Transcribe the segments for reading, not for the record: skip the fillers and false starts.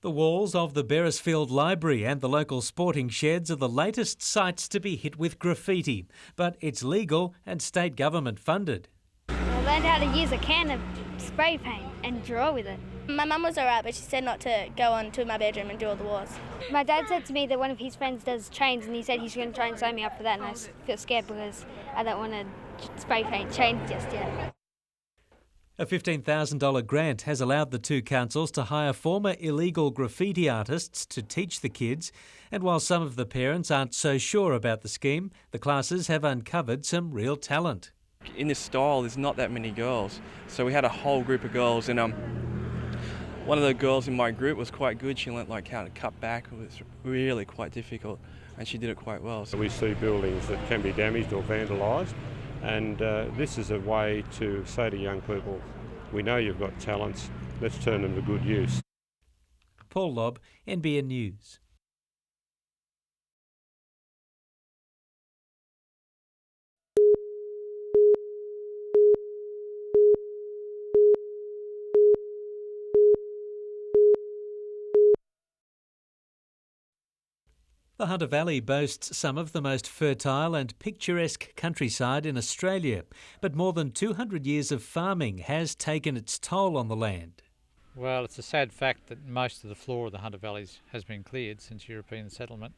The walls of the Beresfield Library and the local sporting sheds are the latest sites to be hit with graffiti, but it's legal and state government funded. I learned how to use a can of spray paint and draw with it. My mum was alright, but she said not to go on to my bedroom and do all the walls. My dad said to me that one of his friends does trains and he said he's going to try and sign me up for that, and I feel scared because I don't want to spray paint trains just yet. A $15,000 grant has allowed the two councils to hire former illegal graffiti artists to teach the kids, and while some of the parents aren't so sure about the scheme, the classes have uncovered some real talent. In this style, there's not that many girls, so we had a whole group of girls, and one of the girls in my group was quite good. She learnt how to cut back. It was really quite difficult, and she did it quite well. So we see buildings that can be damaged or vandalised, and this is a way to say to young people, we know you've got talents, let's turn them to good use. Paul Lobb, NBN News. The Hunter Valley boasts some of the most fertile and picturesque countryside in Australia, but more than 200 years of farming has taken its toll on the land. Well, it's a sad fact that most of the floor of the Hunter Valleys has been cleared since European settlement,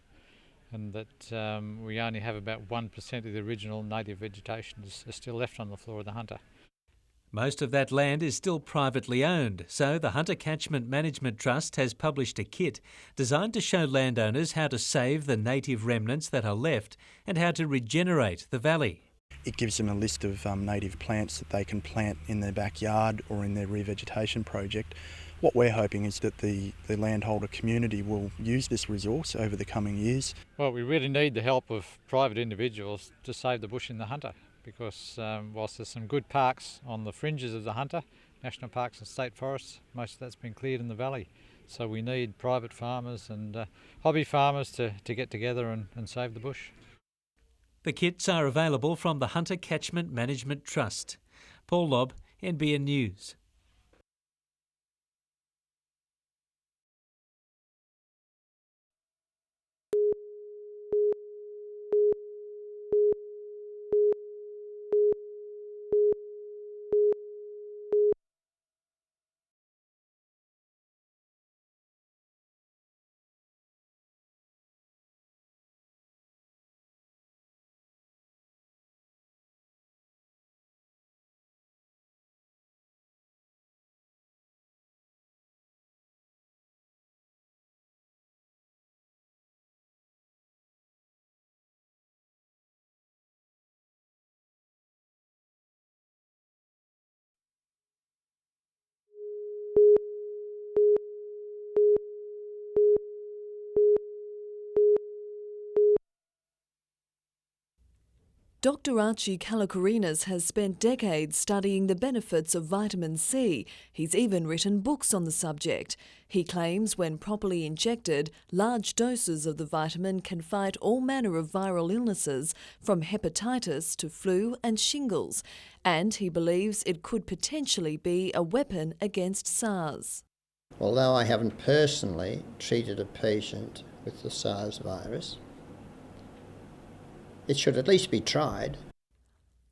and that we only have about 1% of the original native vegetation is still left on the floor of the Hunter. Most of that land is still privately owned, so the Hunter Catchment Management Trust has published a kit designed to show landowners how to save the native remnants that are left and how to regenerate the valley. It gives them a list of native plants that they can plant in their backyard or in their revegetation project. What we're hoping is that the landholder community will use this resource over the coming years. Well, we really need the help of private individuals to save the bush in the Hunter, because whilst there's some good parks on the fringes of the Hunter, national parks and state forests, most of that's been cleared in the valley. So we need private farmers and hobby farmers to get together and save the bush. The kits are available from the Hunter Catchment Management Trust. Paul Lobb, NBN News. Dr. Archie Kalakarinas has spent decades studying the benefits of vitamin C. He's even written books on the subject. He claims when properly injected, large doses of the vitamin can fight all manner of viral illnesses, from hepatitis to flu and shingles, and he believes it could potentially be a weapon against SARS. Although I haven't personally treated a patient with the SARS virus, it should at least be tried.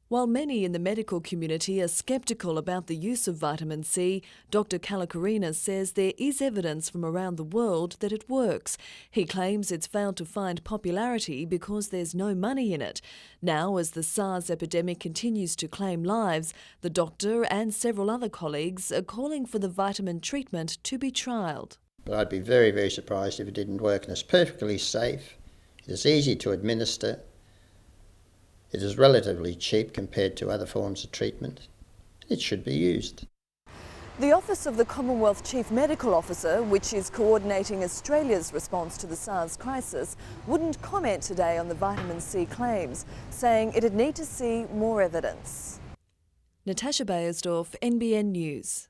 While many in the medical community are sceptical about the use of vitamin C, Dr. Kalakarinas says there is evidence from around the world that it works. He claims it's failed to find popularity because there's no money in it. Now, as the SARS epidemic continues to claim lives, the doctor and several other colleagues are calling for the vitamin treatment to be trialled. But I'd be very, very surprised if it didn't work, and it's perfectly safe. It is easy to administer. It is relatively cheap compared to other forms of treatment. It should be used. The Office of the Commonwealth Chief Medical Officer, which is coordinating Australia's response to the SARS crisis, wouldn't comment today on the vitamin C claims, saying it'd need to see more evidence. Natasha Bayersdorf, NBN News.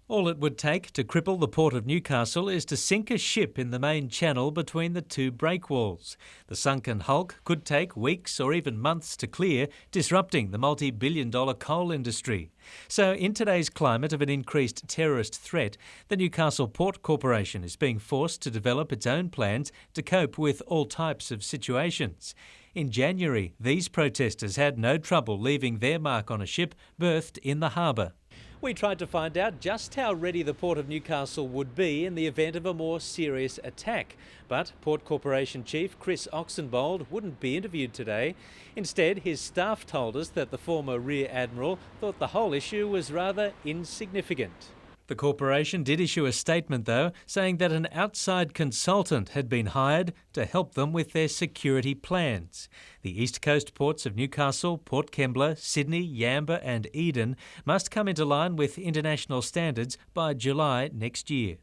All it would take to cripple the Port of Newcastle is to sink a ship in the main channel between the two breakwalls. The sunken hulk could take weeks or even months to clear, disrupting the multi-billion-dollar coal industry. So in today's climate of an increased terrorist threat, the Newcastle Port Corporation is being forced to develop its own plans to cope with all types of situations. In January, these protesters had no trouble leaving their mark on a ship berthed in the harbour. We tried to find out just how ready the Port of Newcastle would be in the event of a more serious attack. But Port Corporation Chief Chris Oxenbould wouldn't be interviewed today. Instead, his staff told us that the former Rear Admiral thought the whole issue was rather insignificant. The corporation did issue a statement, though, saying that an outside consultant had been hired to help them with their security plans. The east coast ports of Newcastle, Port Kembla, Sydney, Yamba and Eden must come into line with international standards by July next year.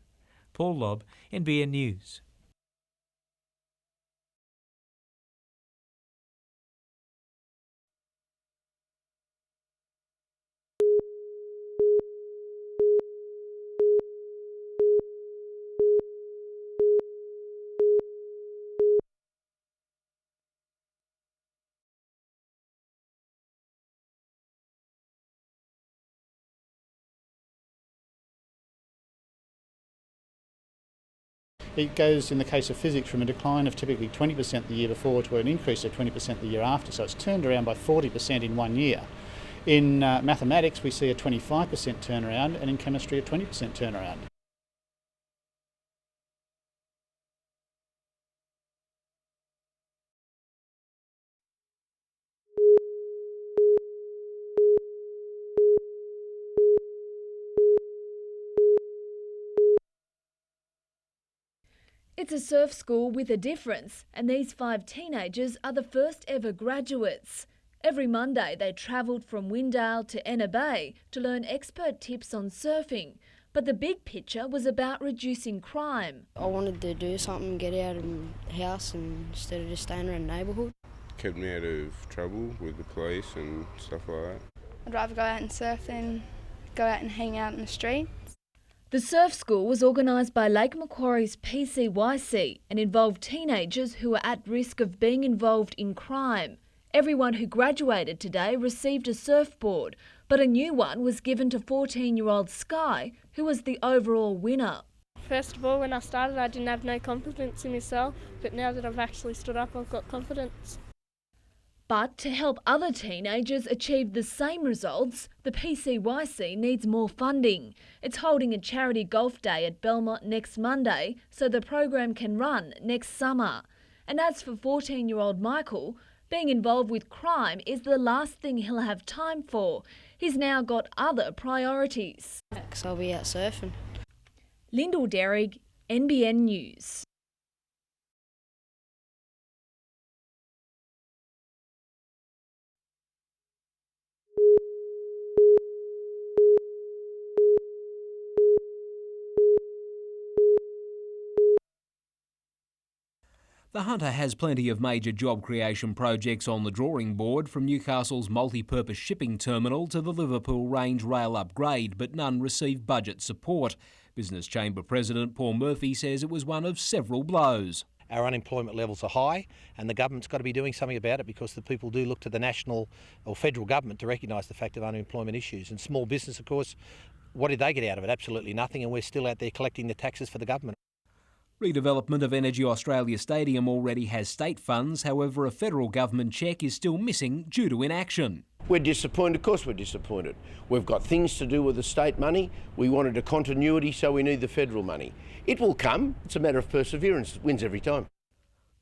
Paul Lobb, NBN News. It goes, in the case of physics, from a decline of typically 20% the year before to an increase of 20% the year after, so it's turned around by 40% in 1 year. In mathematics, we see a 25% turnaround, and in chemistry, a 20% turnaround. It's a surf school with a difference, and these 5 teenagers are the first ever graduates. Every Monday they travelled from Windale to Enna Bay to learn expert tips on surfing, but the big picture was about reducing crime. I wanted to do something, get out of the house instead of just staying around the neighbourhood. Kept me out of trouble with the police and stuff like that. I'd rather go out and surf than go out and hang out in the street. The surf school was organised by Lake Macquarie's PCYC and involved teenagers who were at risk of being involved in crime. Everyone who graduated today received a surfboard, but a new one was given to 14-year-old Sky, who was the overall winner. First of all, when I started, I didn't have no confidence in myself, but now that I've actually stood up, I've got confidence. But to help other teenagers achieve the same results, the PCYC needs more funding. It's holding a charity golf day at Belmont next Monday, so the program can run next summer. And as for 14-year-old Michael, being involved with crime is the last thing he'll have time for. He's now got other priorities. Because I'll be out surfing. Lyndall Derrig, NBN News. The Hunter has plenty of major job creation projects on the drawing board, from Newcastle's multi-purpose shipping terminal to the Liverpool Range rail upgrade, but none receive budget support. Business Chamber President Paul Murphy says it was one of several blows. Our unemployment levels are high, and the government's got to be doing something about it, because the people do look to the national or federal government to recognise the fact of unemployment issues. And small business, of course, what did they get out of it? Absolutely nothing, and we're still out there collecting the taxes for the government. Redevelopment of Energy Australia Stadium already has state funds, however a federal government cheque is still missing due to inaction. We're disappointed, of course we're disappointed. We've got things to do with the state money. We wanted a continuity, so we need the federal money. It will come, it's a matter of perseverance, it wins every time.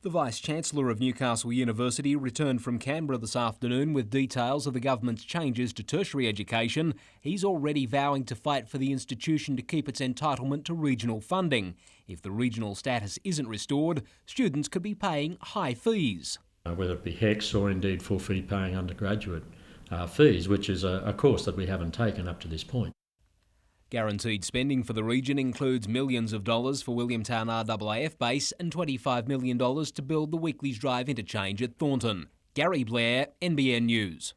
The Vice-Chancellor of Newcastle University returned from Canberra this afternoon with details of the government's changes to tertiary education. He's already vowing to fight for the institution to keep its entitlement to regional funding. If the regional status isn't restored, students could be paying high fees. Whether it be HECS or indeed full fee paying undergraduate fees, which is a course that we haven't taken up to this point. Guaranteed spending for the region includes millions of dollars for Williamtown RAAF base and $25 million to build the Weeklies Drive interchange at Thornton. Gary Blair, NBN News.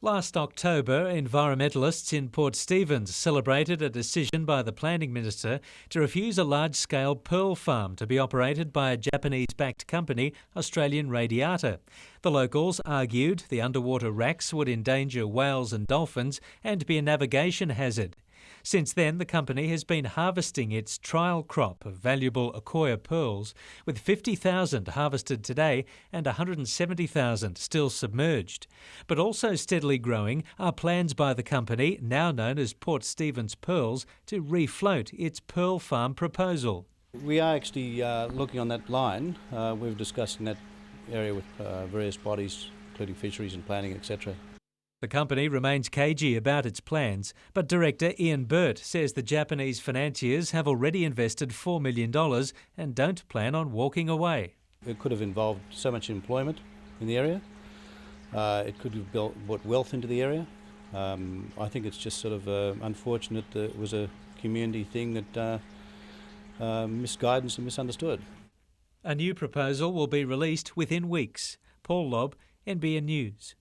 Last October, environmentalists in Port Stephens celebrated a decision by the Planning Minister to refuse a large-scale pearl farm to be operated by a Japanese-backed company, Australian Radiata. The locals argued the underwater racks would endanger whales and dolphins and be a navigation hazard. Since then, the company has been harvesting its trial crop of valuable Akoya pearls, with 50,000 harvested today and 170,000 still submerged. But also steadily growing are plans by the company, now known as Port Stephens Pearls, to refloat its pearl farm proposal. We are actually looking on that line. We've discussed in that area with various bodies, including fisheries and planning, etc. The company remains cagey about its plans, but director Ian Burt says the Japanese financiers have already invested $4 million and don't plan on walking away. It could have involved so much employment in the area. It could have brought wealth into the area. I think it's just sort of unfortunate that it was a community thing that misguidance and misunderstood. A new proposal will be released within weeks. Paul Lobb, NBN News.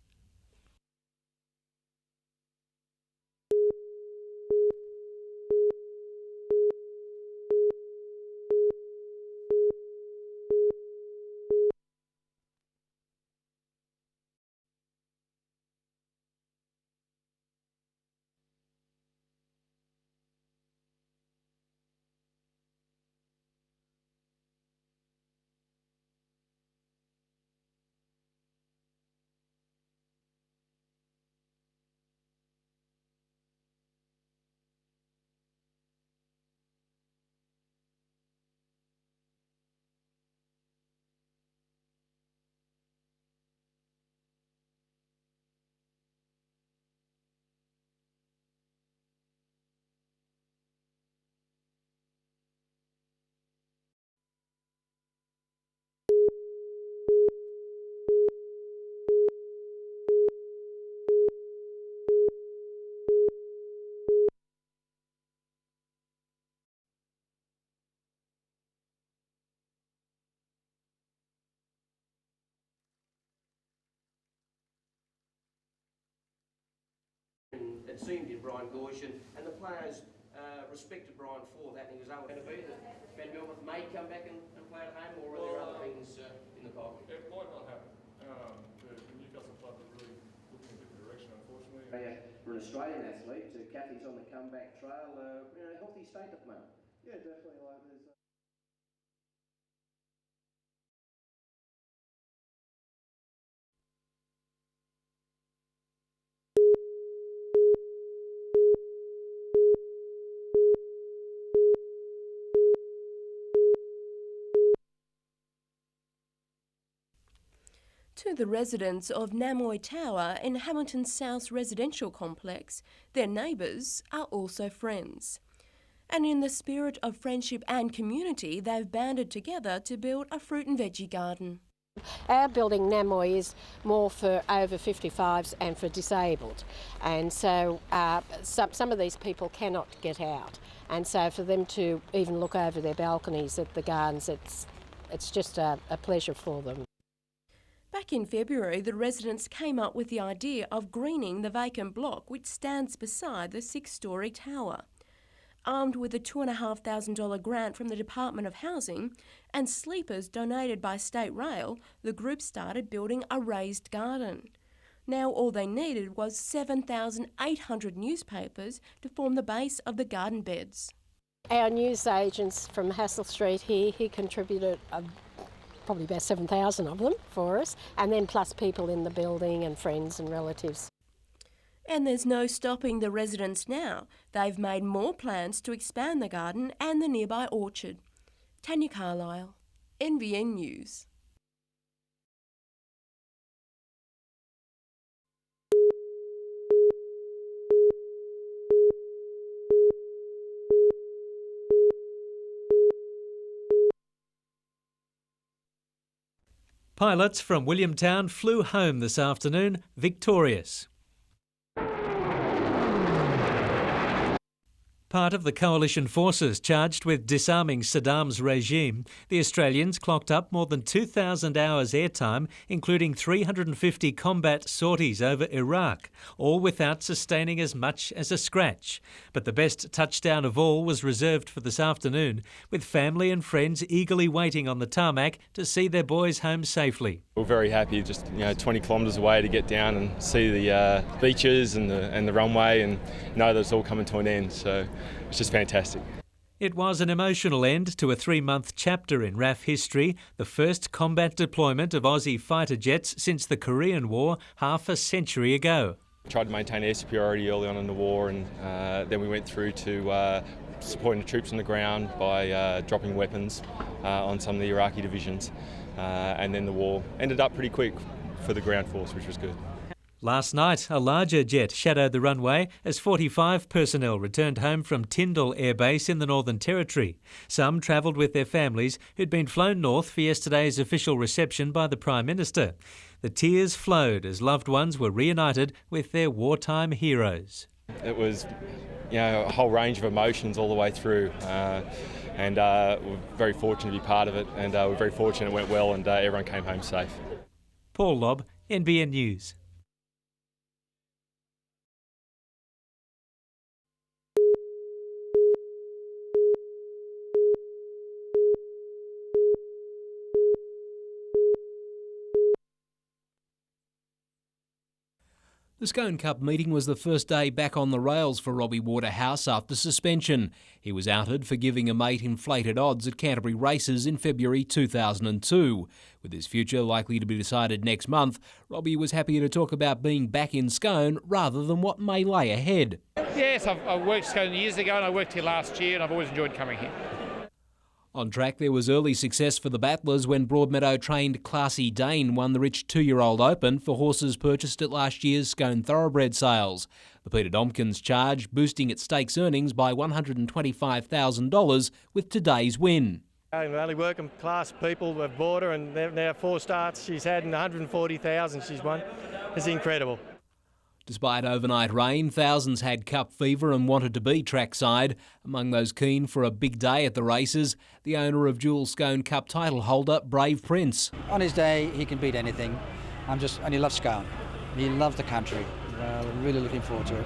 It seemed to Brian Gorshin, and the players respected Brian for that, and he was able to be that Van Melbourne may come back and play at home, or are there other things in the pipeline? It might not happen. The Newcastle club are really looking in a different direction, unfortunately. For an Australian athlete, Kathy's on the comeback trail, healthy state at the moment. Yeah, definitely. There's To the residents of Namoy Tower in Hamilton South residential complex, their neighbours are also friends. And in the spirit of friendship and community, they've banded together to build a fruit and veggie garden. Our building, Namoy, is more for over 55s and for disabled. And so some of these people cannot get out. And so for them to even look over their balconies at the gardens, it's just a pleasure for them. Back in February, the residents came up with the idea of greening the vacant block which stands beside the 6-storey tower. Armed with a $2,500 grant from the Department of Housing and sleepers donated by State Rail, the group started building a raised garden. Now all they needed was 7,800 newspapers to form the base of the garden beds. Our news agents from Hassel Street here, he contributed probably about 7,000 of them for us, and then plus people in the building and friends and relatives. And there's no stopping the residents now. They've made more plans to expand the garden and the nearby orchard. Tanya Carlisle, NBN News. Pilots from Williamtown flew home this afternoon victorious. Part of the coalition forces charged with disarming Saddam's regime, the Australians clocked up more than 2,000 hours airtime, including 350 combat sorties over Iraq, all without sustaining as much as a scratch. But the best touchdown of all was reserved for this afternoon, with family and friends eagerly waiting on the tarmac to see their boys home safely. We're very happy, just 20 kilometres away, to get down and see the beaches and the runway and know that it's all coming to an end. So it's just fantastic. It was an emotional end to a 3-month chapter in RAF history, the first combat deployment of Aussie fighter jets since the Korean War half a century ago. We tried to maintain air superiority early on in the war, and then we went through to supporting the troops on the ground by dropping weapons on some of the Iraqi divisions. And then the war ended up pretty quick for the ground force, which was good. Last night, a larger jet shadowed the runway as 45 personnel returned home from Tyndall Air Base in the Northern Territory. Some travelled with their families who'd been flown north for yesterday's official reception by the Prime Minister. The tears flowed as loved ones were reunited with their wartime heroes. It was, a whole range of emotions all the way through. And we're very fortunate to be part of it, and we're very fortunate it went well and everyone came home safe. Paul Lobb, NBN News. The Scone Cup meeting was the first day back on the rails for Robbie Waterhouse after suspension. He was outed for giving a mate inflated odds at Canterbury races in February 2002. With his future likely to be decided next month, Robbie was happy to talk about being back in Scone rather than what may lay ahead. Yes, I worked Scone years ago and I worked here last year and I've always enjoyed coming here. On track, there was early success for the Battlers when Broadmeadow-trained Classy Dane won the Rich 2-year-old Open for horses purchased at last year's Scone Thoroughbred sales. The Peter Domkins charge boosting its stakes earnings by $125,000 with today's win. Only working class people have bought her, and now 4 starts she's had and 140,000 she's won. It's incredible. Despite overnight rain, thousands had cup fever and wanted to be trackside. Among those keen for a big day at the races, the owner of dual Scone Cup title holder, Brave Prince. On his day, he can beat anything. And he loves Scone. He loves the country. Really looking forward to it.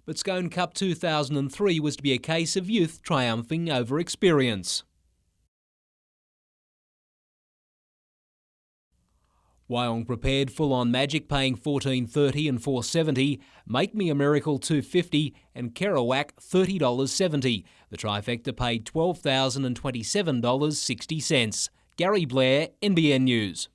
But Scone Cup 2003 was to be a case of youth triumphing over experience. Wyong prepared full-on Magic paying $14.30 and $4.70, Make Me a Miracle $2.50 and Kerouac $30.70. The trifecta paid $12,027.60. Gary Blair, NBN News.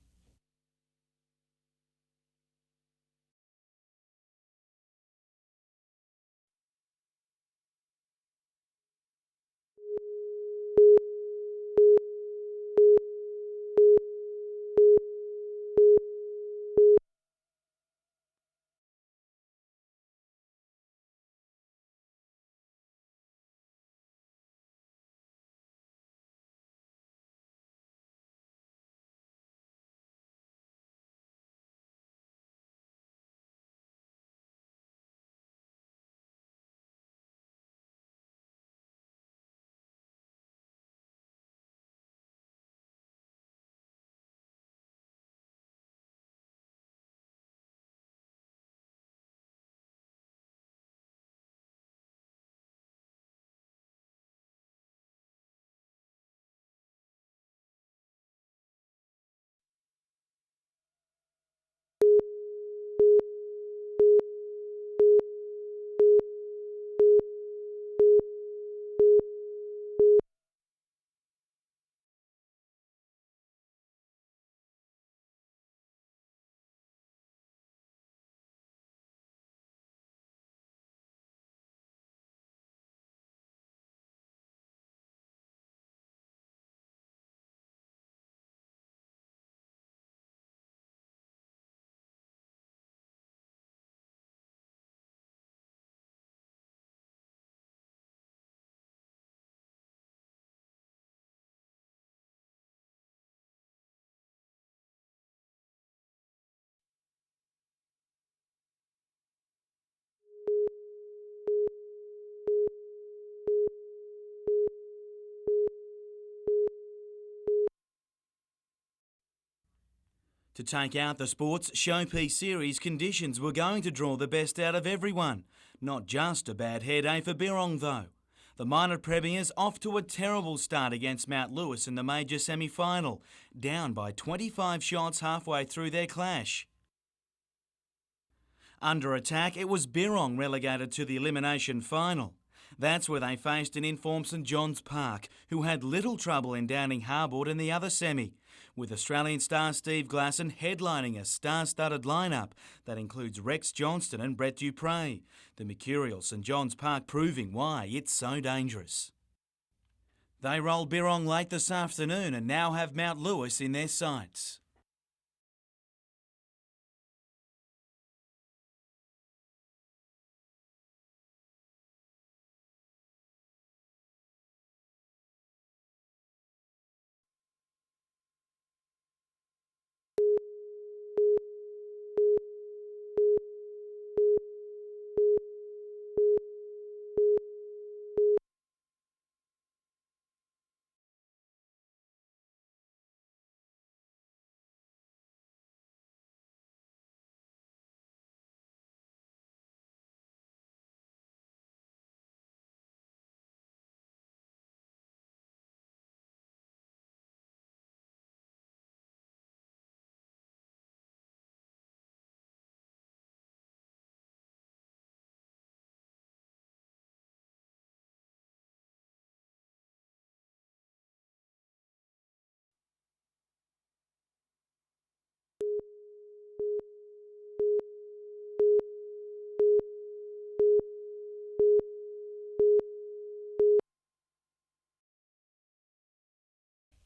To take out the sport's showpiece series, conditions were going to draw the best out of everyone. Not just a bad head day for Birrong though. The minor premiers off to a terrible start against Mount Lewis in the major semi-final, down by 25 shots halfway through their clash. Under attack, it was Birrong relegated to the elimination final. That's where they faced an informed St John's Park, who had little trouble in downing Harbord in the other semi, with Australian star Steve Glasson headlining a star-studded lineup that includes Rex Johnston and Brett Dupre, the mercurial St John's Park proving why it's so dangerous. They rolled Birrong late this afternoon and now have Mount Lewis in their sights.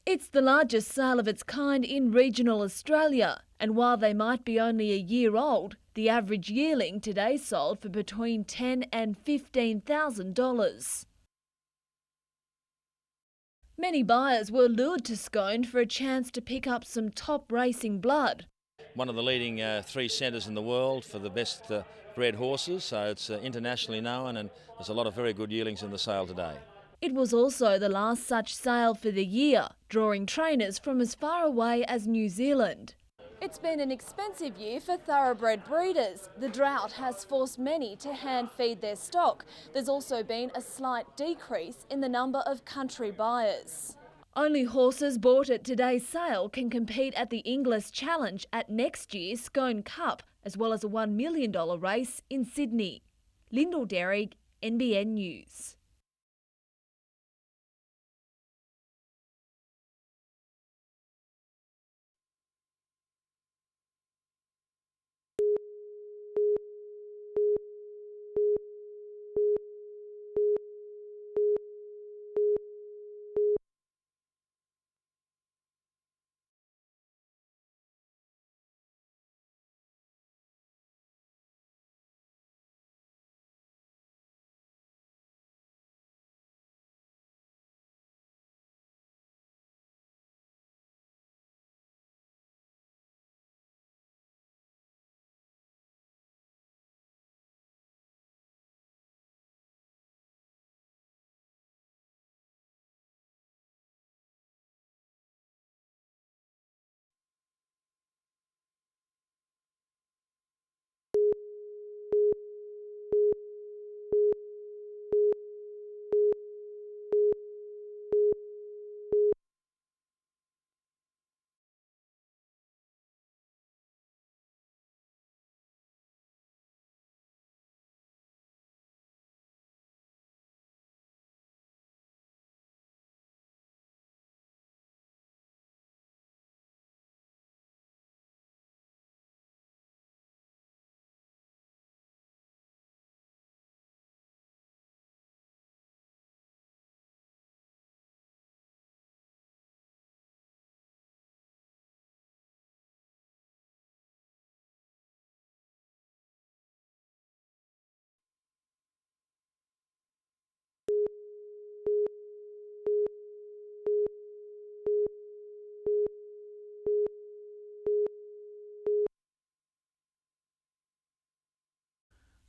It's the largest sale of its kind in regional Australia, and while they might be only a year old, the average yearling today sold for between $10,000 and $15,000. Many buyers were lured to Scone for a chance to pick up some top racing blood. One of the leading 3 centres in the world for the best bred horses, so it's internationally known, and there's a lot of very good yearlings in the sale today. It was also the last such sale for the year, drawing trainers from as far away as New Zealand. It's been an expensive year for thoroughbred breeders. The drought has forced many to hand feed their stock. There's also been a slight decrease in the number of country buyers. Only horses bought at today's sale can compete at the Inglis Challenge at next year's Scone Cup, as well as a $1 million race in Sydney. Lyndall Derrick, NBN News.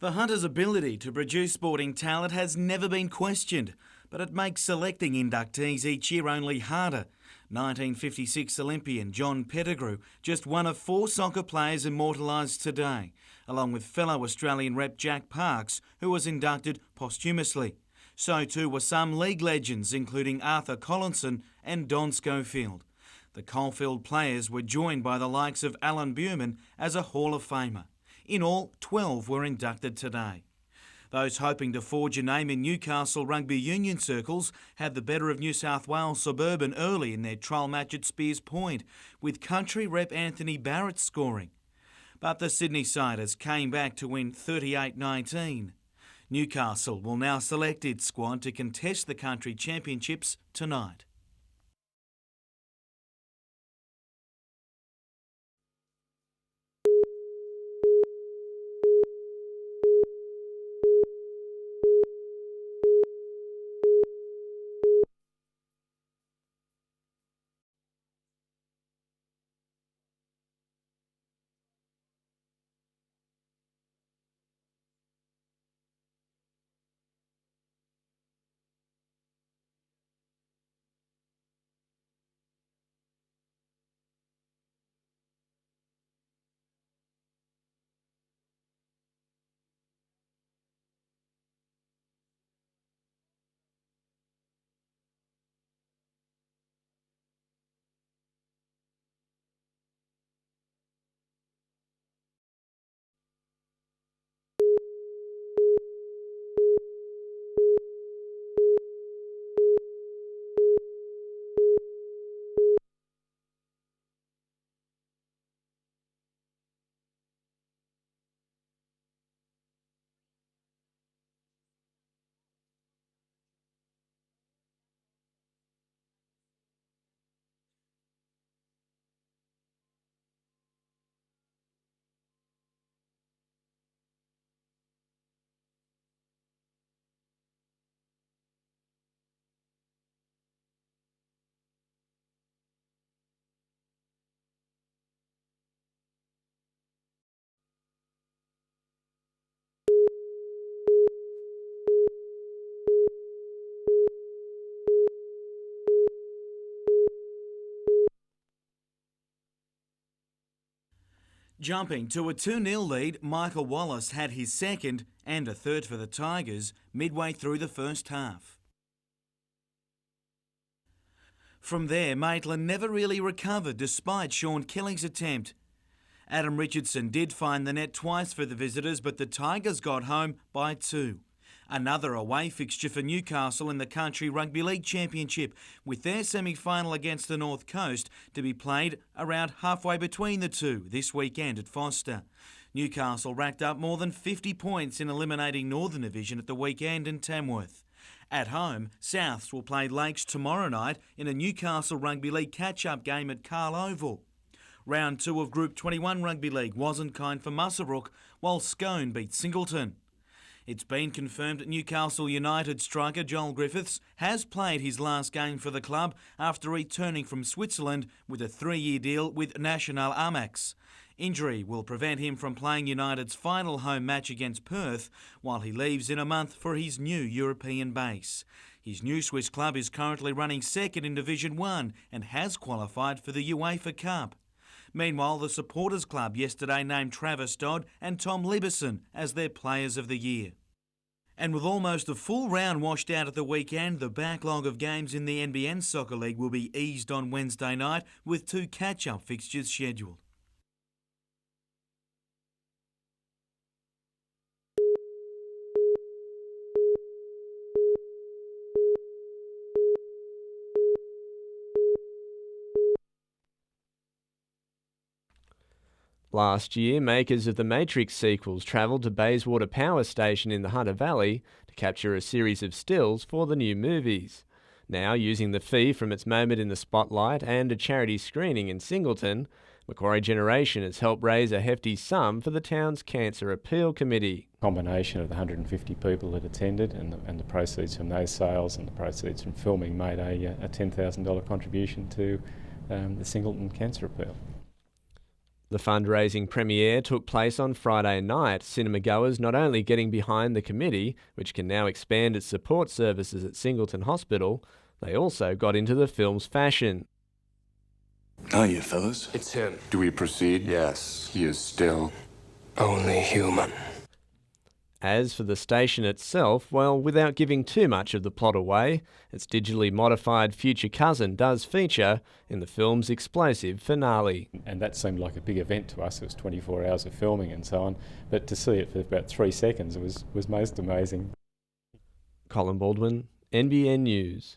The hunter's ability to produce sporting talent has never been questioned, but it makes selecting inductees each year only harder. 1956 Olympian John Pettigrew, just one of 4 soccer players immortalised today, along with fellow Australian rep Jack Parks, who was inducted posthumously. So too were some league legends, including Arthur Collinson and Don Schofield. The Caulfield players were joined by the likes of Alan Buurman as a Hall of Famer. In all, 12 were inducted today. Those hoping to forge a name in Newcastle rugby union circles had the better of New South Wales Suburban early in their trial match at Spears Point, with country rep Anthony Barrett scoring. But the Sydney Siders came back to win 38-19. Newcastle will now select its squad to contest the country championships tonight. Jumping to a 2-0 lead, Michael Wallace had his second and a third for the Tigers midway through the first half. From there, Maitland never really recovered despite Sean Kelly's attempt. Adam Richardson did find the net twice for the visitors, but the Tigers got home by 2. Another away fixture for Newcastle in the Country Rugby League Championship, with their semi-final against the North Coast to be played around halfway between the two this weekend at Foster. Newcastle racked up more than 50 points in eliminating Northern Division at the weekend in Tamworth. At home, Souths will play Lakes tomorrow night in a Newcastle Rugby League catch-up game at Carl Oval. Round 2 of Group 21 Rugby League wasn't kind for Muswellbrook, while Scone beat Singleton. It's been confirmed that Newcastle United striker Joel Griffiths has played his last game for the club after returning from Switzerland with a 3-year deal with National Amex. Injury will prevent him from playing United's final home match against Perth, while he leaves in a month for his new European base. His new Swiss club is currently running second in Division 1 and has qualified for the UEFA Cup. Meanwhile, the Supporters Club yesterday named Travis Dodd and Tom Liberson as their Players of the Year. And with almost a full round washed out at the weekend, the backlog of games in the NBN Soccer League will be eased on Wednesday night with 2 catch-up fixtures scheduled. Last year, makers of the Matrix sequels travelled to Bayswater Power Station in the Hunter Valley to capture a series of stills for the new movies. Now, using the fee from its moment in the spotlight and a charity screening in Singleton, Macquarie Generation has helped raise a hefty sum for the town's Cancer Appeal Committee. A combination of the 150 people that attended and the proceeds from those sales and the proceeds from filming made a $10,000 contribution to the Singleton Cancer Appeal. The fundraising premiere took place on Friday night, cinemagoers not only getting behind the committee, which can now expand its support services at Singleton Hospital, they also got into the film's fashion. Oh, you fellas? It's him. Do we proceed? Yes. He is still only human. As for the station itself, well, without giving too much of the plot away, its digitally modified future cousin does feature in the film's explosive finale. And that seemed like a big event to us. It was 24 hours of filming and so on, but to see it for about 3 seconds was most amazing. Colin Baldwin, NBN News.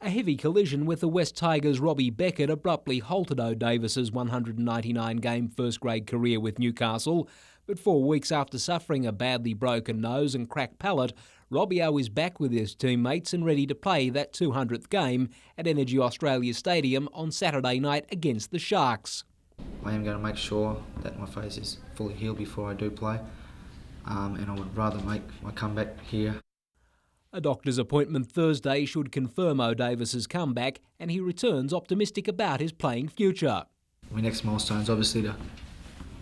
A heavy collision with the West Tigers' Robbie Beckett abruptly halted O'Davis's 199-game first-grade career with Newcastle, but 4 weeks after suffering a badly broken nose and cracked palate, Robbio is back with his teammates and ready to play that 200th game at Energy Australia Stadium on Saturday night against the Sharks. I am going to make sure that my face is fully healed before I do play, and I would rather make my comeback here. A doctor's appointment Thursday should confirm O'Davis's comeback, and he returns optimistic about his playing future. My next milestone is obviously to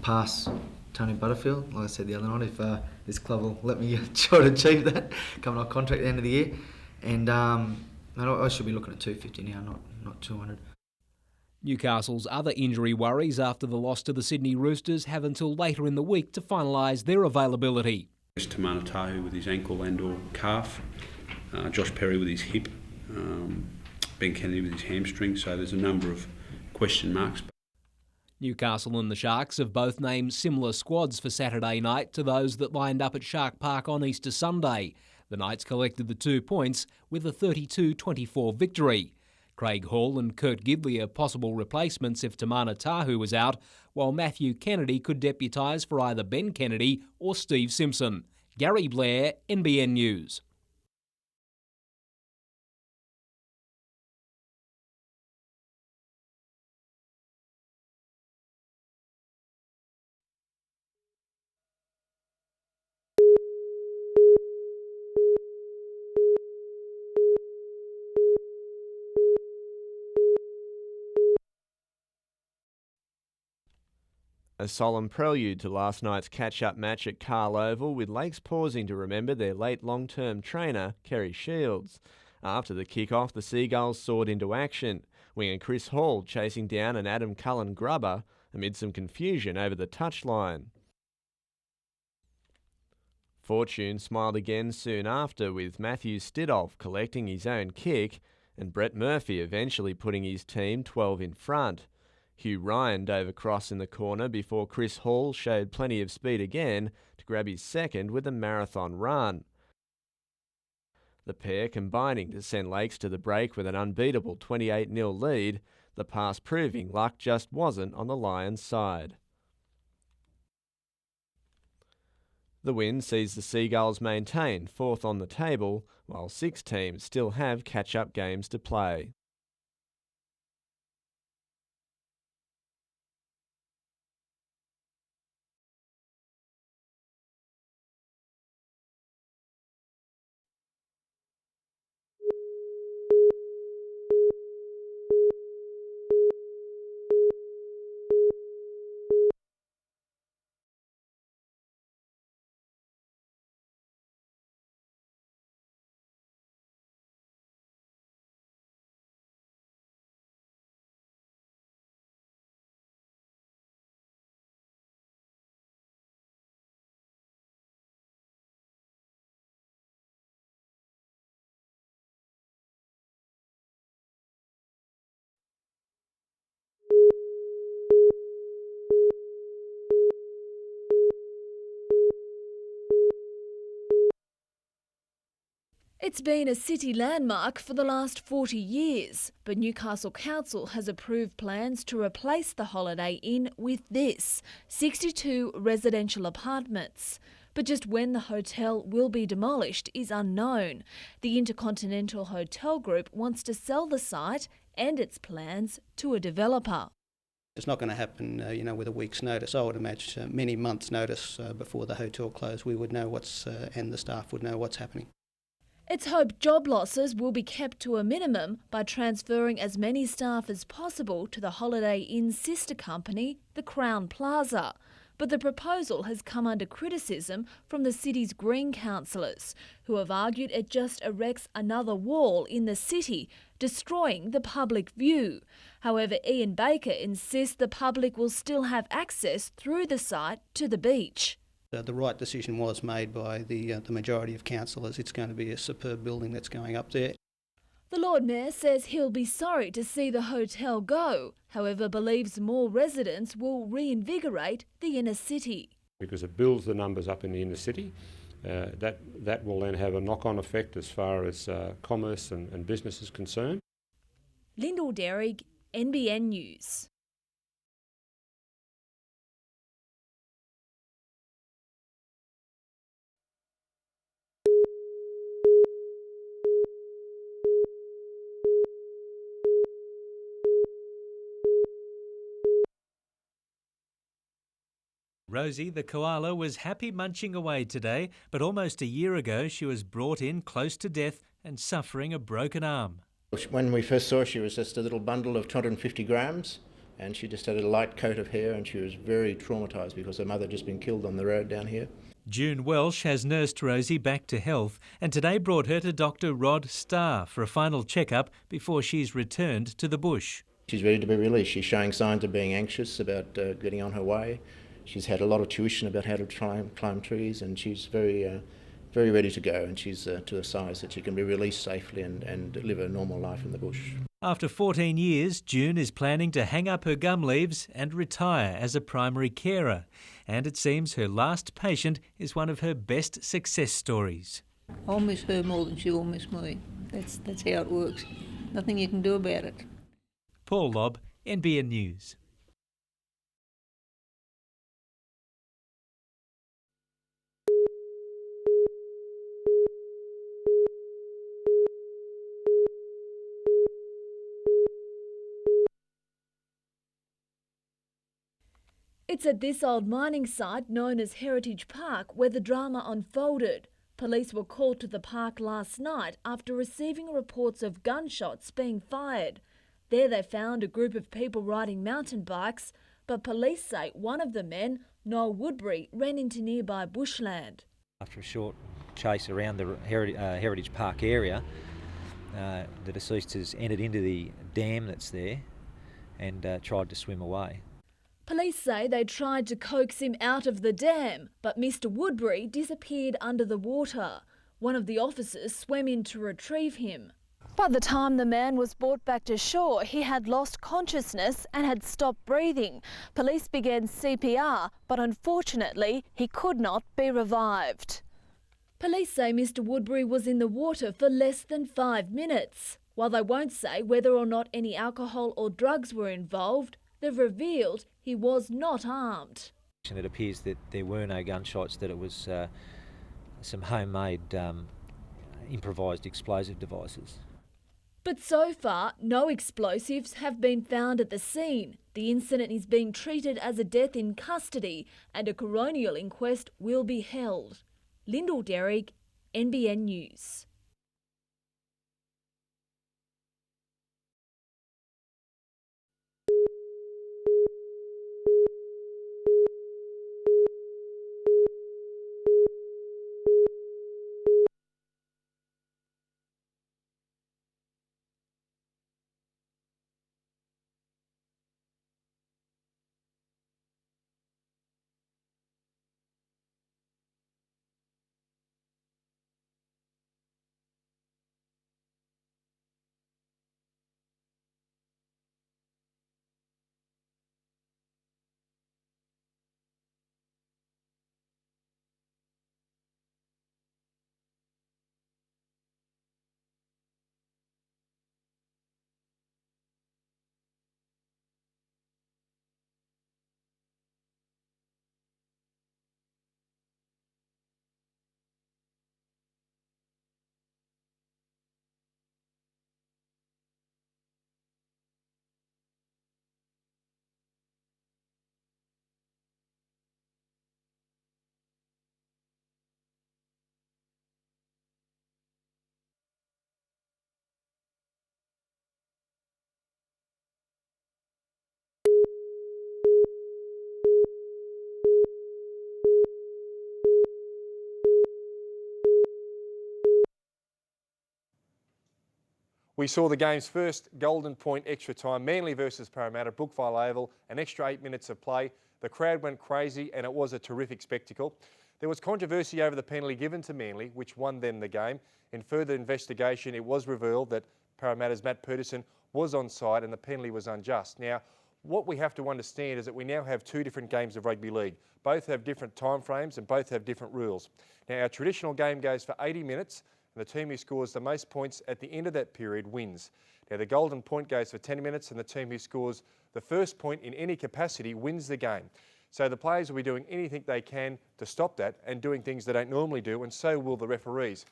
pass Tony Butterfield. Like I said the other night, if this club will let me try to achieve that, coming off contract at the end of the year. And I should be looking at 250 now, not 200. Newcastle's other injury worries after the loss to the Sydney Roosters have until later in the week to finalise their availability. Tamana Tahu with his ankle and or calf, Josh Perry with his hip, Ben Kennedy with his hamstring, so there's a number of question marks. Newcastle and the Sharks have both named similar squads for Saturday night to those that lined up at Shark Park on Easter Sunday. The Knights collected the 2 points with a 32-24 victory. Craig Hall and Kurt Gidley are possible replacements if Tamana Tahu was out, while Matthew Kennedy could deputise for either Ben Kennedy or Steve Simpson. Gary Blair, NBN News. A solemn prelude to last night's catch-up match at Carl Oval, with Lakes pausing to remember their late long-term trainer, Kerry Shields. After the kick-off, the Seagulls soared into action, winger Chris Hall chasing down an Adam Cullen grubber amid some confusion over the touchline. Fortune smiled again soon after, with Matthew Stidolf collecting his own kick and Brett Murphy eventually putting his team 12 in front. Hugh Ryan dove across in the corner before Chris Hall showed plenty of speed again to grab his second with a marathon run. The pair combining to send Lakes to the break with an unbeatable 28-0 lead, the pass proving luck just wasn't on the Lions' side. The win sees the Seagulls maintain fourth on the table, while 6 teams still have catch-up games to play. It's been a city landmark for the last 40 years, but Newcastle Council has approved plans to replace the Holiday Inn with this, 62 residential apartments. But just when the hotel will be demolished is unknown. The Intercontinental Hotel Group wants to sell the site and its plans to a developer. It's not going to happen, with a week's notice. I would imagine many months' notice before the hotel closed. We would know and the staff would know what's happening. It's hoped job losses will be kept to a minimum by transferring as many staff as possible to the Holiday Inn's sister company, the Crown Plaza. But the proposal has come under criticism from the city's Green councillors, who have argued it just erects another wall in the city, destroying the public view. However, Ian Baker insists the public will still have access through the site to the beach. The right decision was made by the majority of councillors. It's going to be a superb building that's going up there. The Lord Mayor says he'll be sorry to see the hotel go, however believes more residents will reinvigorate the inner city. Because it builds the numbers up in the inner city, that will then have a knock-on effect as far as commerce and business is concerned. Lyndall Derrig, NBN News. Rosie, the koala, was happy munching away today, but almost a year ago she was brought in close to death and suffering a broken arm. When we first saw her, she was just a little bundle of 250 grams, and she just had a light coat of hair, and she was very traumatised because her mother had just been killed on the road down here. June Welsh has nursed Rosie back to health and today brought her to Dr Rod Starr for a final check-up before she's returned to the bush. She's ready to be released. She's showing signs of being anxious about getting on her way. She's had a lot of tuition about how to climb trees, and she's very ready to go, and she's to a size that she can be released safely and live a normal life in the bush. After 14 years, June is planning to hang up her gum leaves and retire as a primary carer. And it seems her last patient is one of her best success stories. I'll miss her more than she'll miss me. That's how it works. Nothing you can do about it. Paul Lobb, NBN News. It's at this old mining site known as Heritage Park where the drama unfolded. Police were called to the park last night after receiving reports of gunshots being fired. There they found a group of people riding mountain bikes, but police say one of the men, Noel Woodbury, ran into nearby bushland. After a short chase around the Heritage Park area, the deceased has entered into the dam that's there and tried to swim away. Police say they tried to coax him out of the dam, but Mr Woodbury disappeared under the water. One of the officers swam in to retrieve him. By the time the man was brought back to shore, he had lost consciousness and had stopped breathing. Police began CPR, but unfortunately he could not be revived. Police say Mr Woodbury was in the water for less than 5 minutes. While they won't say whether or not any alcohol or drugs were involved, they've revealed he was not armed. It appears that there were no gunshots, that it was some homemade improvised explosive devices. But so far, no explosives have been found at the scene. The incident is being treated as a death in custody and a coronial inquest will be held. Lyndall Derrig, NBN News. We saw the game's first Golden Point extra time, Manly versus Parramatta, Brookvale Oval, an extra 8 minutes of play. The crowd went crazy and it was a terrific spectacle. There was controversy over the penalty given to Manly, which won them the game. In further investigation, it was revealed that Parramatta's Matt Pedersen was onside and the penalty was unjust. Now, what we have to understand is that we now have two different games of rugby league. Both have different timeframes and both have different rules. Now, our traditional game goes for 80 minutes and the team who scores the most points at the end of that period wins. Now, the Golden Point goes for 10 minutes and the team who scores the first point in any capacity wins the game. So the players will be doing anything they can to stop that and doing things they don't normally do, and so will the referees.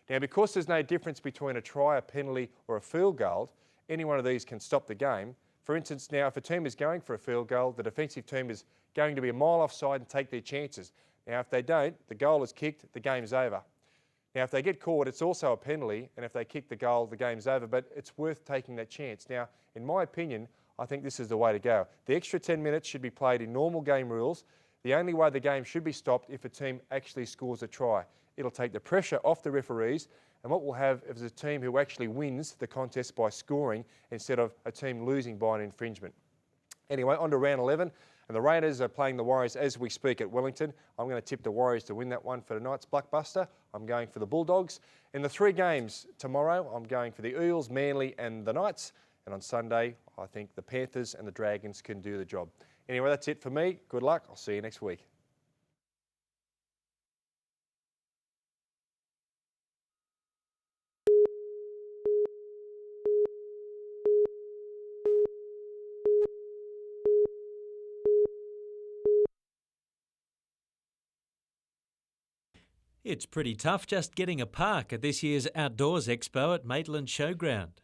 Now, because there's no difference between a try, a penalty or a field goal, any one of these can stop the game. For instance, now if a team is going for a field goal, the defensive team is going to be a mile offside and take their chances. Now, if they don't, the goal is kicked, the game's over. Now, if they get caught, it's also a penalty, and if they kick the goal, the game's over, but it's worth taking that chance. Now, in my opinion, I think this is the way to go. The extra 10 minutes should be played in normal game rules. The only way the game should be stopped if a team actually scores a try. It'll take the pressure off the referees, and what we'll have is a team who actually wins the contest by scoring instead of a team losing by an infringement. Anyway, on to round 11, and the Raiders are playing the Warriors as we speak at Wellington. I'm going to tip the Warriors to win that one for tonight's blockbuster. I'm going for the Bulldogs. In the three games tomorrow, I'm going for the Eels, Manly and the Knights. And on Sunday, I think the Panthers and the Dragons can do the job. Anyway, that's it for me. Good luck. I'll see you next week. It's pretty tough just getting a park at this year's Outdoors Expo at Maitland Showground.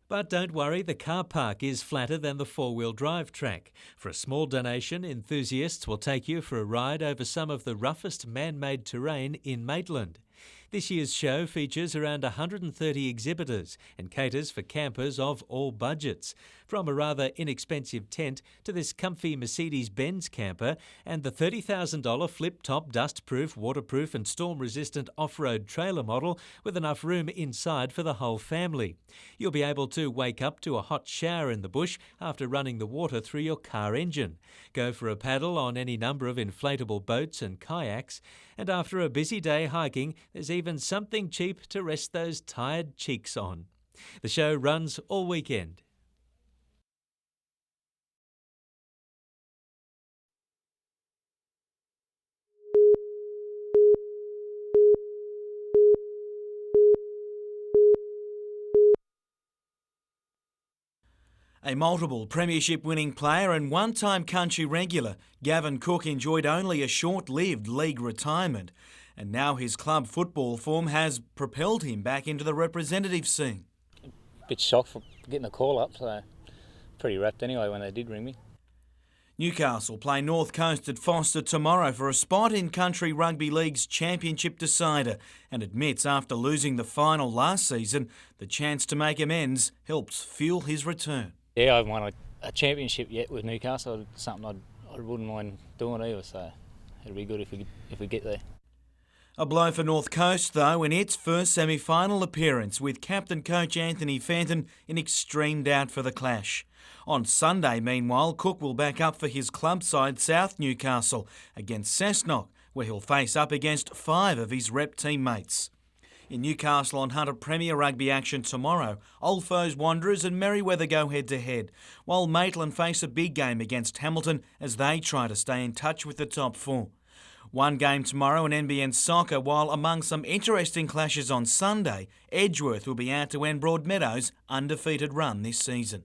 But don't worry, the car park is flatter than the four-wheel drive track. For a small donation, enthusiasts will take you for a ride over some of the roughest man-made terrain in Maitland. This year's show features around 130 exhibitors and caters for campers of all budgets, from a rather inexpensive tent to this comfy Mercedes-Benz camper and the $30,000 flip-top, dust-proof, waterproof and storm-resistant off-road trailer model with enough room inside for the whole family. You'll be able to wake up to a hot shower in the bush after running the water through your car engine, go for a paddle on any number of inflatable boats and kayaks, and after a busy day hiking, there's even something cheap to rest those tired cheeks on. The show runs all weekend. A multiple premiership-winning player and one-time country regular, Gavin Cook enjoyed only a short-lived league retirement, and now his club football form has propelled him back into the representative scene. Bit shocked for getting the call up, so pretty rapt anyway when they did ring me. Newcastle play North Coast at Foster tomorrow for a spot in Country Rugby League's championship decider, and admits after losing the final last season, the chance to make amends helps fuel his return. Yeah, I haven't won a championship yet with Newcastle. It's something I wouldn't mind doing either, so it'll be good if we get there. A blow for North Coast, though, in its first semi-final appearance, with captain coach Anthony Fenton in extreme doubt for the clash. On Sunday, meanwhile, Cook will back up for his club side South Newcastle against Cessnock, where he'll face up against 5 of his rep teammates. In Newcastle on Hunter Premier Rugby action tomorrow, Old Foes Wanderers and Merriweather go head-to-head, while Maitland face a big game against Hamilton as they try to stay in touch with the top 4. One game tomorrow in NBN Soccer, while among some interesting clashes on Sunday, Edgeworth will be out to end Broadmeadows' undefeated run this season.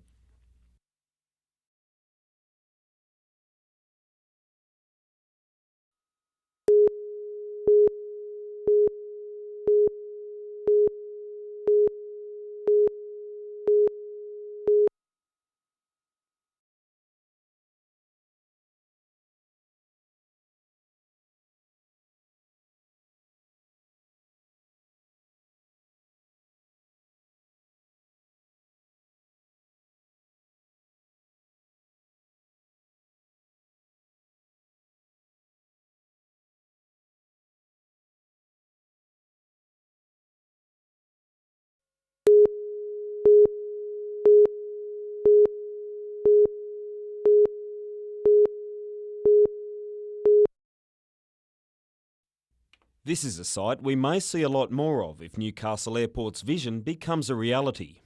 This is a site we may see a lot more of if Newcastle Airport's vision becomes a reality.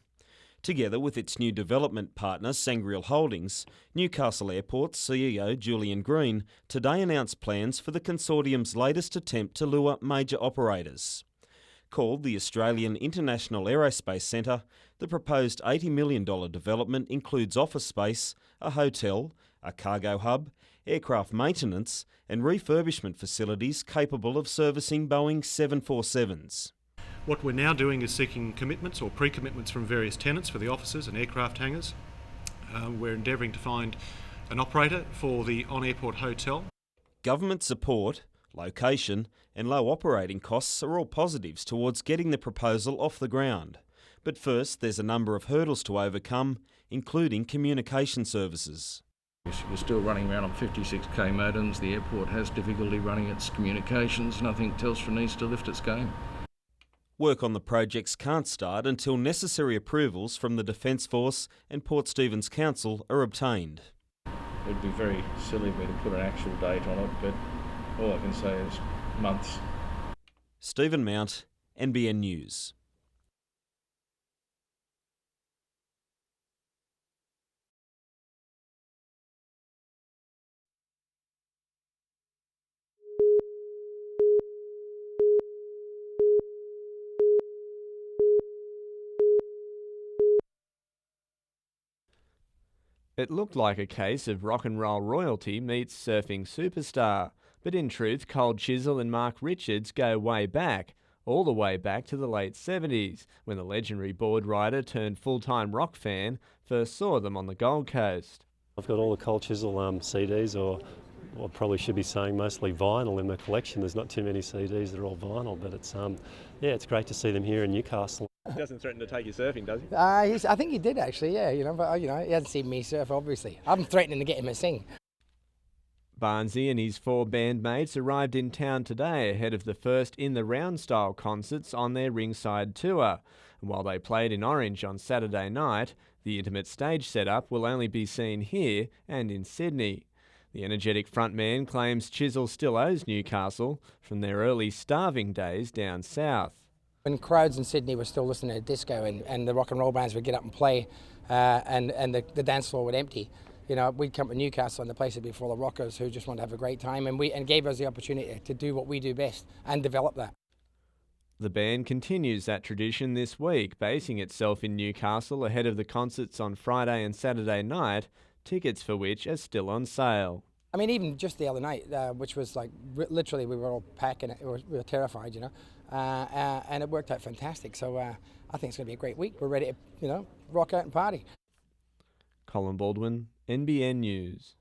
Together with its new development partner, Sangreal Holdings, Newcastle Airport's CEO Julian Green today announced plans for the consortium's latest attempt to lure major operators. Called the Australian International Aerospace Centre, the proposed $80 million development includes office space, a hotel, a cargo hub, aircraft maintenance and refurbishment facilities capable of servicing Boeing 747s. What we're now doing is seeking commitments or pre-commitments from various tenants for the offices and aircraft hangars. We're endeavouring to find an operator for the on-airport hotel. Government support, location and low operating costs are all positives towards getting the proposal off the ground. But first, there's a number of hurdles to overcome, including communication services. We're still running around on 56k modems. The airport has difficulty running its communications, and I think Telstra needs to lift its game. Work on the projects can't start until necessary approvals from the Defence Force and Port Stephens Council are obtained. It'd be very silly of me to put an actual date on it, but all I can say is months. Stephen Mount, NBN News. It looked like a case of rock and roll royalty meets surfing superstar, but in truth, Cold Chisel and Mark Richards go way back, all the way back to the late 70s, when the legendary board rider turned full-time rock fan first saw them on the Gold Coast. I've got all the Cold Chisel CDs, or I probably should be saying mostly vinyl in my collection. There's not too many CDs that are all vinyl, but it's great to see them here in Newcastle. He doesn't threaten to take you surfing, does he? I think he did actually, yeah, but he hasn't seen me surf, obviously. I'm threatening to get him a sing. Barnesy and his 4 bandmates arrived in town today ahead of the first In the Round style concerts on their ringside tour. And while they played in Orange on Saturday night, the intimate stage setup will only be seen here and in Sydney. The energetic frontman claims Chisel still owes Newcastle from their early starving days down south. When crowds in Sydney were still listening to disco and the rock and roll bands would get up and play and the dance floor would empty, we'd come to Newcastle and the place would be full of rockers who just wanted to have a great time and gave us the opportunity to do what we do best and develop that. The band continues that tradition this week, basing itself in Newcastle ahead of the concerts on Friday and Saturday night, tickets for which are still on sale. I mean, even just the other night, which was like literally we were all packing, we were terrified, and it worked out fantastic. So I think it's going to be a great week. We're ready to, rock out and party. Colin Baldwin, NBN News.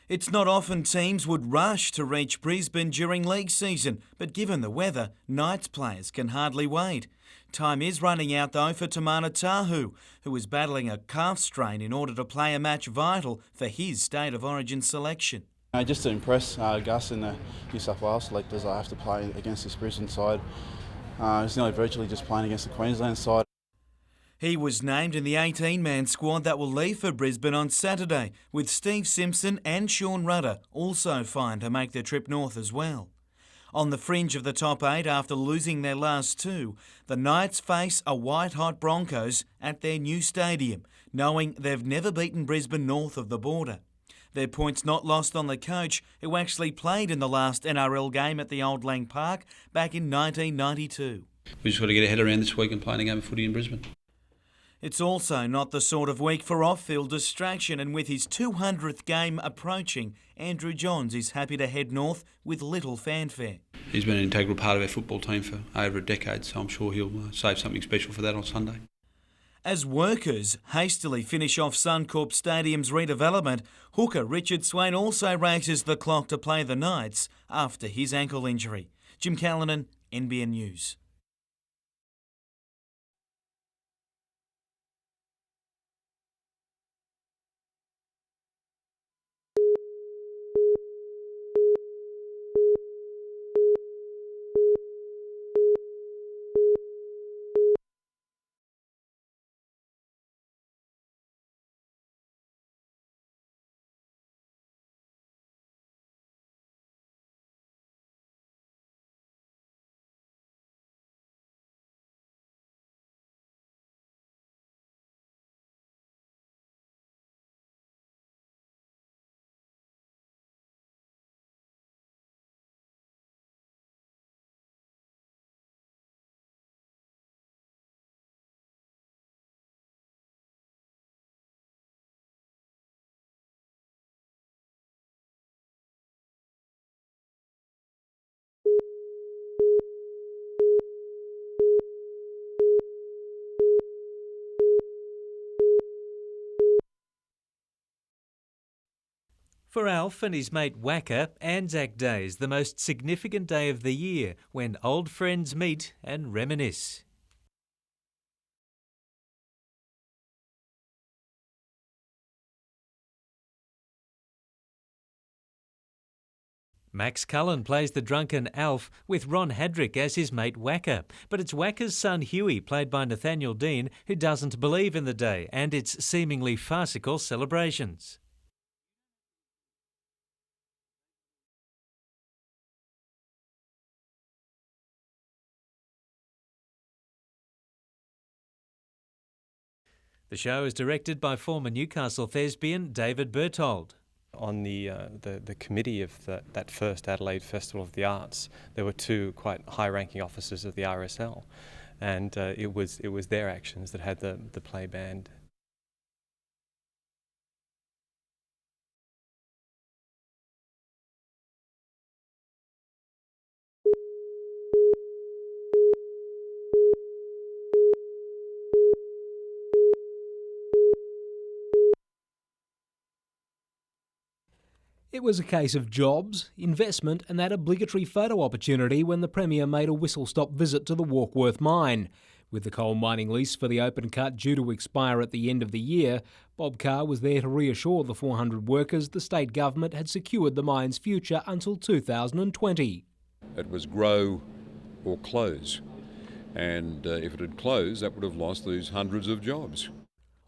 It's not often teams would rush to reach Brisbane during league season, but given the weather, Knights players can hardly wait. Time is running out though for Tamana Tahu, who is battling a calf strain in order to play a match vital for his State of Origin selection. Just to impress Gus and the New South Wales selectors, I have to play against this Brisbane side. It's nearly virtually just playing against the Queensland side. He was named in the 18-man squad that will leave for Brisbane on Saturday, with Steve Simpson and Sean Rudder also fine to make the trip north as well. On the fringe of the top 8 after losing their last 2, the Knights face a white-hot Broncos at their new stadium, knowing they've never beaten Brisbane north of the border. Their points not lost on the coach, who actually played in the last NRL game at the Old Lang Park back in 1992. We just got to get our head around this week and playing a game of footy in Brisbane. It's also not the sort of week for off-field distraction, and with his 200th game approaching, Andrew Johns is happy to head north with little fanfare. He's been an integral part of our football team for over a decade, so I'm sure he'll save something special for that on Sunday. As workers hastily finish off Suncorp Stadium's redevelopment, hooker Richard Swain also races the clock to play the Knights after his ankle injury. Jim Callanan, NBN News. For Alf and his mate Wacker, Anzac Day is the most significant day of the year when old friends meet and reminisce. Max Cullen plays the drunken Alf with Ron Hadrick as his mate Wacker, but it's Wacker's son Huey, played by Nathaniel Dean, who doesn't believe in the day and its seemingly farcical celebrations. The show is directed by former Newcastle thespian David Berthold. On the committee of that first Adelaide Festival of the Arts, there were two quite high-ranking officers of the RSL, and it was their actions that had the play banned. It was a case of jobs, investment and that obligatory photo opportunity when the Premier made a whistle-stop visit to the Warkworth mine. With the coal mining lease for the open cut due to expire at the end of the year, Bob Carr was there to reassure the 400 workers the state government had secured the mine's future until 2020. It was grow or close, and if it had closed, that would have lost these hundreds of jobs.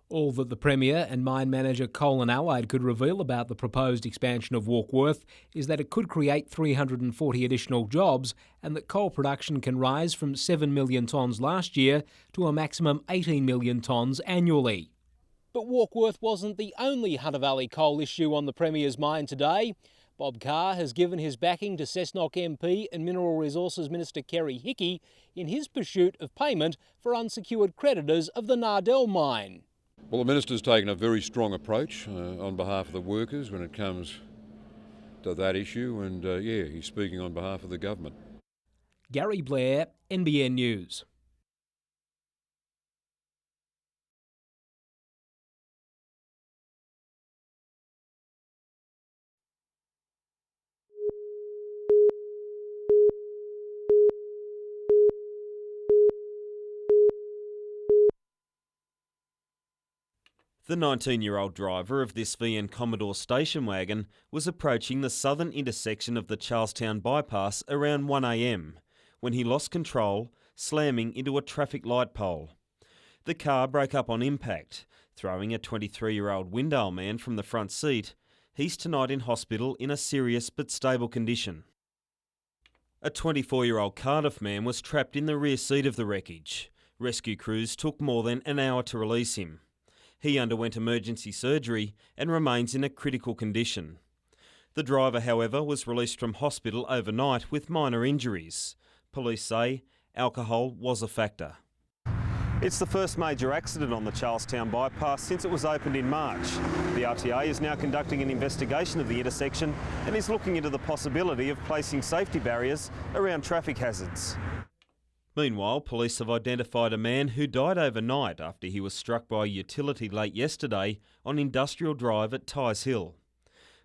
All that the Premier and mine manager Colin Allied could reveal about the proposed expansion of Warkworth is that it could create 340 additional jobs and that coal production can rise from 7 million tonnes last year to a maximum 18 million tonnes annually. But Warkworth wasn't the only Hunter Valley coal issue on the Premier's mind today. Bob Carr has given his backing to Cessnock MP and Mineral Resources Minister Kerry Hickey in his pursuit of payment for unsecured creditors of the Nardell mine. Well, the Minister's taken a very strong approach on behalf of the workers when it comes to that issue, and he's speaking on behalf of the government. Gary Blair, NBN News. The 19-year-old driver of this VN Commodore station wagon was approaching the southern intersection of the Charlestown bypass around 1 a.m. when he lost control, slamming into a traffic light pole. The car broke up on impact, throwing a 23-year-old Windale man from the front seat. He's tonight in hospital in a serious but stable condition. A 24-year-old Cardiff man was trapped in the rear seat of the wreckage. Rescue crews took more than an hour to release him. He underwent emergency surgery and remains in a critical condition. The driver, however, was released from hospital overnight with minor injuries. Police say alcohol was a factor. It's the first major accident on the Charlestown bypass since it was opened in March. The RTA is now conducting an investigation of the intersection and is looking into the possibility of placing safety barriers around traffic hazards. Meanwhile, police have identified a man who died overnight after he was struck by a utility late yesterday on Industrial Drive at Tyes Hill.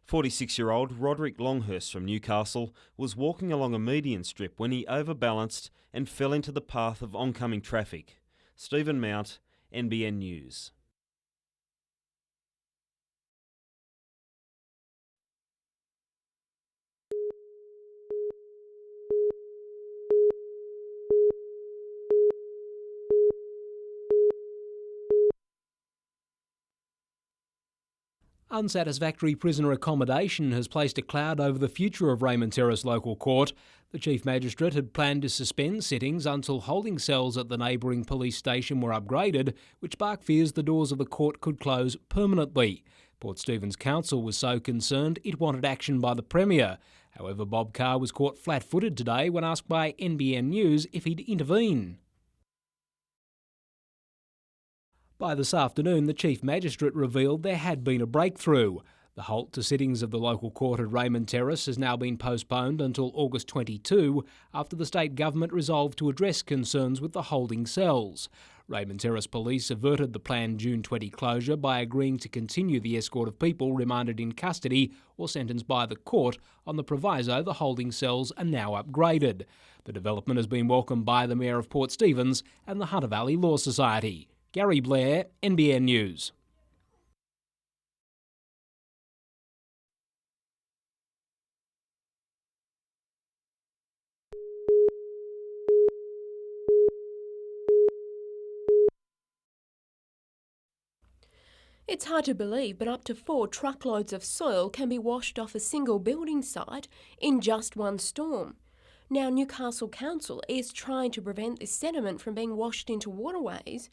46-year-old Roderick Longhurst from Newcastle was walking along a median strip when he overbalanced and fell into the path of oncoming traffic. Stephen Mount, NBN News. Unsatisfactory prisoner accommodation has placed a cloud over the future of Raymond Terrace Local Court. The Chief Magistrate had planned to suspend sittings until holding cells at the neighbouring police station were upgraded, which sparked fears the doors of the court could close permanently. Port Stephens Council was so concerned it wanted action by the Premier. However, Bob Carr was caught flat-footed today when asked by NBN News if he'd intervene. By this afternoon, the Chief Magistrate revealed there had been a breakthrough. The halt to sittings of the local court at Raymond Terrace has now been postponed until August 22 after the state government resolved to address concerns with the holding cells. Raymond Terrace Police averted the planned June 20 closure by agreeing to continue the escort of people remanded in custody or sentenced by the court on the proviso the holding cells are now upgraded. The development has been welcomed by the Mayor of Port Stephens and the Hunter Valley Law Society. Gary Blair, NBN News. It's hard to believe, but up to 4 truckloads of soil can be washed off a single building site in just one storm. Now, Newcastle Council is trying to prevent this sediment from being washed into waterways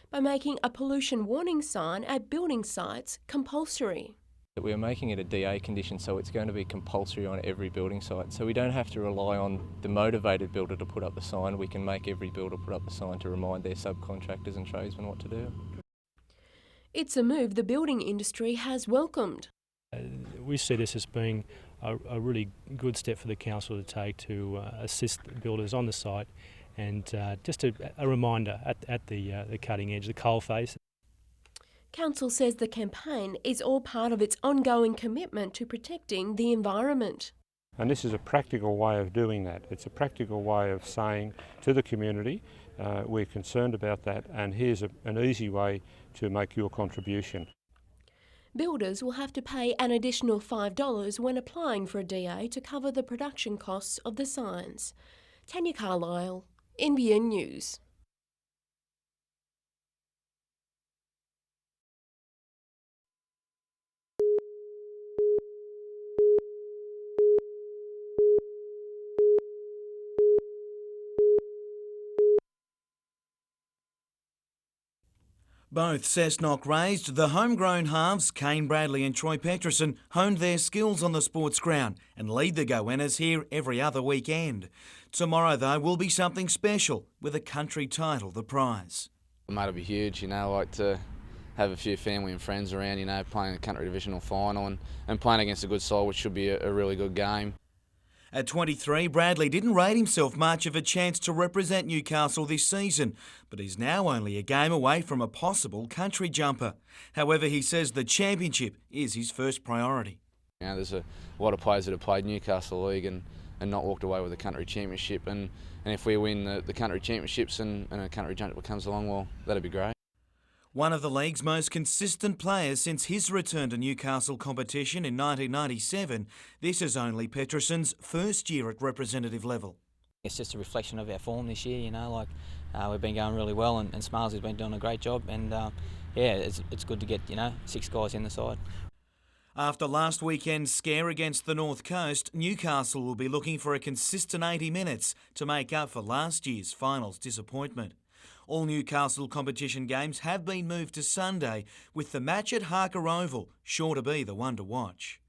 by making a pollution warning sign at building sites compulsory. We're making it a DA condition, so it's going to be compulsory on every building site. So we don't have to rely on the motivated builder to put up the sign. We can make every builder put up the sign to remind their subcontractors and tradesmen what to do. It's a move the building industry has welcomed. We see this as being a really good step for the council to take to assist builders on the site, and just a reminder at the cutting edge, the coalface. Council says the campaign is all part of its ongoing commitment to protecting the environment. And this is a practical way of doing that. It's a practical way of saying to the community, we're concerned about that, and here's an easy way to make your contribution. Builders will have to pay an additional $5 when applying for a DA to cover the production costs of the signs. Tanya Carlisle, NBN News. Both Cessnock raised, the homegrown halves, Kane Bradley and Troy Peterson, honed their skills on the sports ground and lead the Goannas here every other weekend. Tomorrow, though, will be something special, with a country title the prize. Mate, it'll be huge, like to have a few family and friends around, playing a country divisional final and playing against a good side, which should be a really good game. At 23, Bradley didn't rate himself much of a chance to represent Newcastle this season, but he's now only a game away from a possible country jumper. However, he says the championship is his first priority. There's a lot of players that have played Newcastle League and not walked away with a country championship, and if we win the country championships and a country jumper comes along, well, that'd be great. One of the league's most consistent players since his return to Newcastle competition in 1997, this is only Peterson's first year at representative level. It's just a reflection of our form this year, we've been going really well and Smiles has been doing a great job, and it's good to get, 6 guys in the side. After last weekend's scare against the North Coast, Newcastle will be looking for a consistent 80 minutes to make up for last year's finals disappointment. All Newcastle competition games have been moved to Sunday, with the match at Harker Oval sure to be the one to watch.